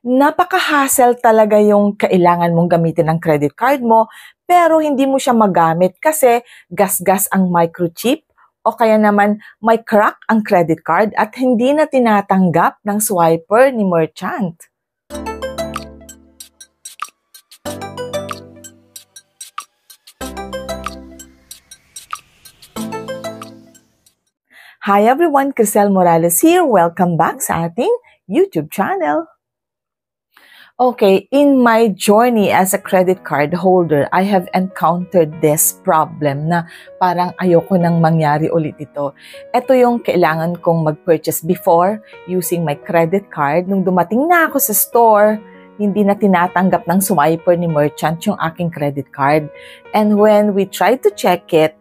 Napaka-hassle talaga yung kailangan mong gamitin ng credit card mo, pero hindi mo siya magamit kasi gasgas ang microchip o kaya naman may crack ang credit card at hindi na tinatanggap ng swiper ni merchant. Hi everyone, Crisel Morales here. Welcome back sa ating YouTube channel. Okay, in my journey as a credit card holder, I have encountered this problem na parang ayoko nang mangyari ulit ito. Ito yung kailangan kong mag-purchase before using my credit card. Nung dumating na ako sa store, hindi na tinatanggap ng swiper ni merchant yung aking credit card. And when we tried to check it,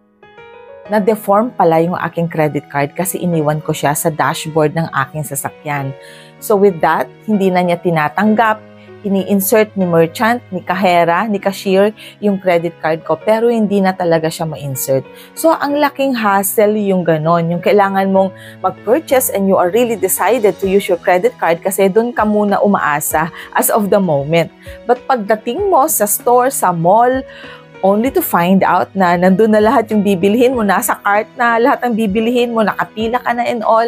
na-deform pala yung aking credit card kasi iniwan ko siya sa dashboard ng aking sasakyan. So with that, hindi na niya tinatanggap, ini-insert ni merchant, ni kahera, ni cashier yung credit card ko pero hindi na talaga siya ma-insert. So ang laking hassle yung ganon, yung kailangan mong mag-purchase and you are really decided to use your credit card kasi doon ka muna umaasa as of the moment. But pagdating mo sa store, sa mall, only to find out na nandun na lahat yung bibilihin mo, nasa cart na lahat ng bibilihin mo, nakapila ka na and all.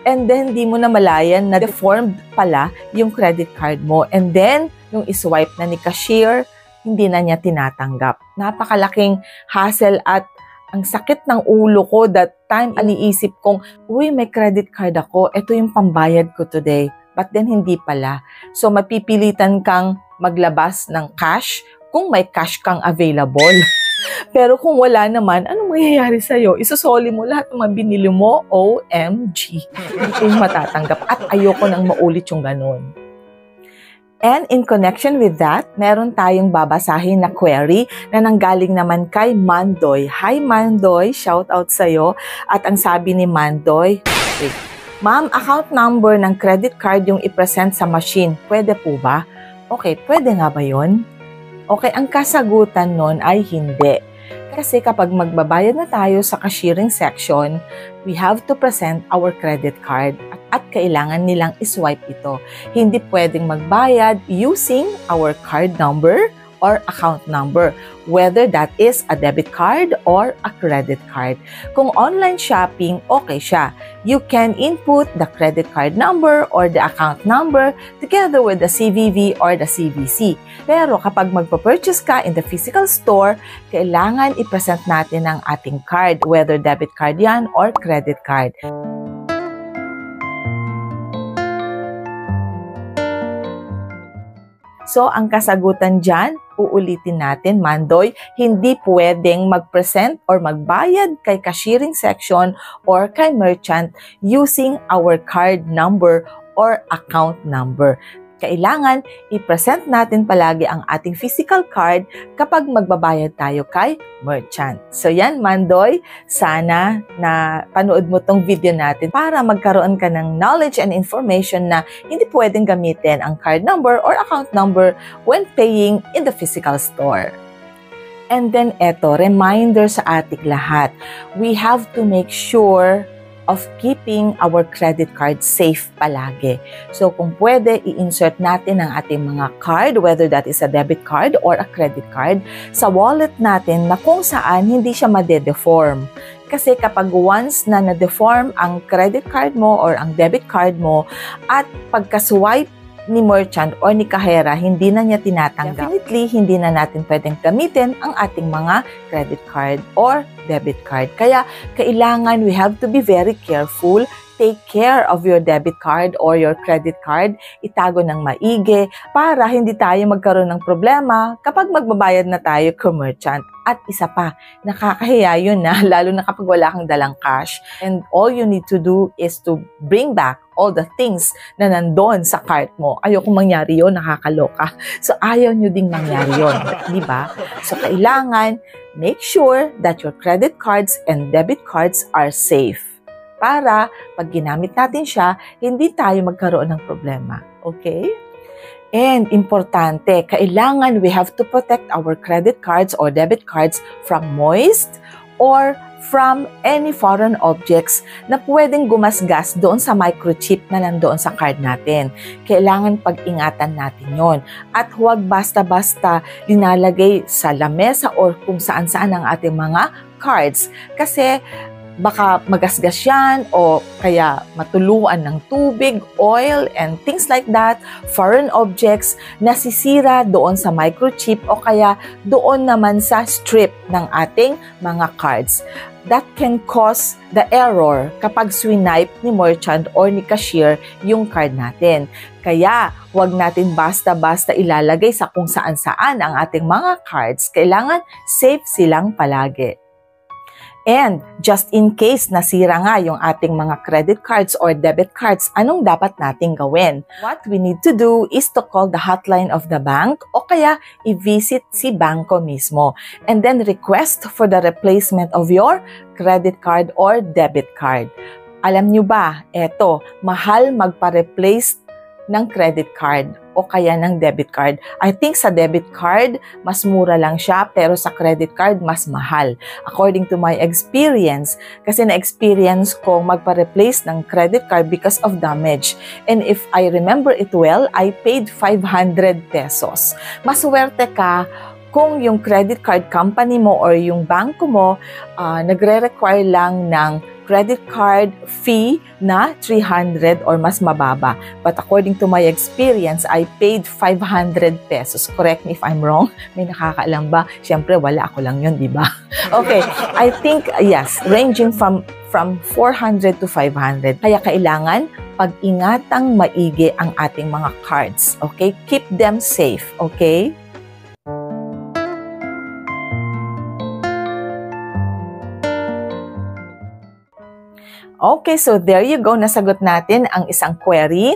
And then, di mo na malayan na deformed pala yung credit card mo. And then, yung iswipe na ni cashier, hindi na niya tinatanggap. Napakalaking hassle at ang sakit ng ulo ko that time, aniisip kong, uy, may credit card ako, ito yung pambayad ko today. But then, hindi pala. So, mapipilitan kang maglabas ng cash kung may cash kang available. Pero kung wala naman, anong mangyayari sa'yo? Isusoli mo lahat ng mga binili mo, OMG. Hindi ko yung matatanggap at ayoko nang maulit yung ganun. And in connection with that, meron tayong babasahin na query na nanggaling naman kay Mandoy. Hi Mandoy, shout out sa'yo. At ang sabi ni Mandoy, Ma'am, account number ng credit card yung i-present sa machine. Pwede po ba? Okay, pwede nga ba yun? Okay, ang kasagutan nun ay hindi. Kasi kapag magbabayad na tayo sa cashiering section, we have to present our credit card at kailangan nilang iswipe ito. Hindi pwedeng magbayad using our card number or account number, whether that is a debit card or a credit card. Kung online shopping, okay siya. You can input the credit card number or the account number together with the CVV or the CVC. Pero kapag magpa-purchase ka in the physical store, kailangan i-present natin ang ating card, whether debit card yan or credit card. So, ang kasagutan dyan, uulitin natin, Mandoy, hindi pwedeng mag-present or magbayad kay cashiering section or kay merchant using our card number or account number. Kailangan i-present natin palagi ang ating physical card kapag magbabayad tayo kay merchant. So yan, Mandoy, sana na panood mo tong video natin para magkaroon ka ng knowledge and information na hindi pwedeng gamitin ang card number or account number when paying in the physical store. And then eto, reminder sa ating lahat, we have to make sure of keeping our credit card safe palagi. So kung pwede, i-insert natin ang ating mga card, whether that is a debit card or a credit card, sa wallet natin na kung saan hindi siya made-deform. Kasi kapag once na na-deform ang credit card mo or ang debit card mo at pagka-swipe ni merchant or ni kahera, hindi na niya tinatanggap. Definitely, hindi na natin pwedeng gamitin ang ating mga credit card or debit card. Kaya, kailangan we have to be very careful. Take care of your debit card or your credit card. Itago ng maigi para hindi tayo magkaroon ng problema kapag magbabayad na tayo kay merchant. At isa pa, nakakahiya yun na, lalo na kapag wala kang dalang cash. And all you need to do is to bring back all the things na nandun sa cart mo. Ayokong mangyari yun, nakakaloka. So, ayaw nyo ding mangyari yun, di ba? So, kailangan make sure that your credit cards and debit cards are safe. Para pag ginamit natin siya, hindi tayo magkaroon ng problema. Okay? And importante, kailangan we have to protect our credit cards or debit cards from moist or from any foreign objects na pwedeng gumasgas doon sa microchip na nandoon sa card natin. Kailangan pag-ingatan natin yon. At huwag basta-basta linalagay sa lamesa or kung saan-saan ang ating mga cards. Kasi baka magasgas yan o kaya matuluan ng tubig, oil, and things like that, foreign objects, nasisira doon sa microchip o kaya doon naman sa strip ng ating mga cards. That can cause the error kapag swipe ni merchant or ni cashier yung card natin. Kaya, huwag natin basta-basta ilalagay sa kung saan-saan ang ating mga cards. Kailangan safe silang palagi. And just in case nasira nga yung ating mga credit cards or debit cards, anong dapat nating gawin? What we need to do is to call the hotline of the bank o kaya i-visit si banko mismo and then request for the replacement of your credit card or debit card. Alam nyo ba, eto, mahal magpa-replace ng credit card o kaya ng debit card. I think sa debit card, mas mura lang siya, pero sa credit card, mas mahal. According to my experience, kasi na-experience ko magpa-replace ng credit card because of damage. And if I remember it well, I paid 500 pesos. Maswerte ka kung yung credit card company mo or yung banko mo nagre-require lang ng credit card fee na 300 or mas mababa. But according to my experience, I paid 500 pesos. Correct me if I'm wrong. May nakakaalam ba? Siyempre, wala ako lang yun, di ba? Okay, I think, yes, ranging from 400 to 500. Kaya kailangan pag-ingatang maigi ang ating mga cards. Okay? Keep them safe. Okay? Okay, so there you go. Nasagot natin ang isang query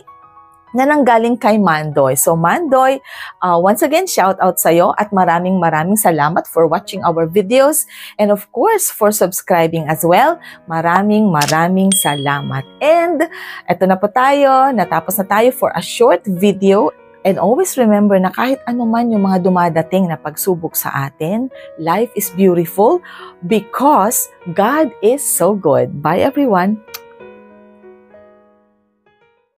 na nanggaling kay Mandoy. So Mandoy, once again, shout out sa'yo at maraming salamat for watching our videos and of course for subscribing as well. Maraming salamat. And eto na po tayo, natapos na tayo for a short video. And always remember na kahit ano man yung mga dumadating na pagsubok sa atin, life is beautiful because God is so good. Bye everyone!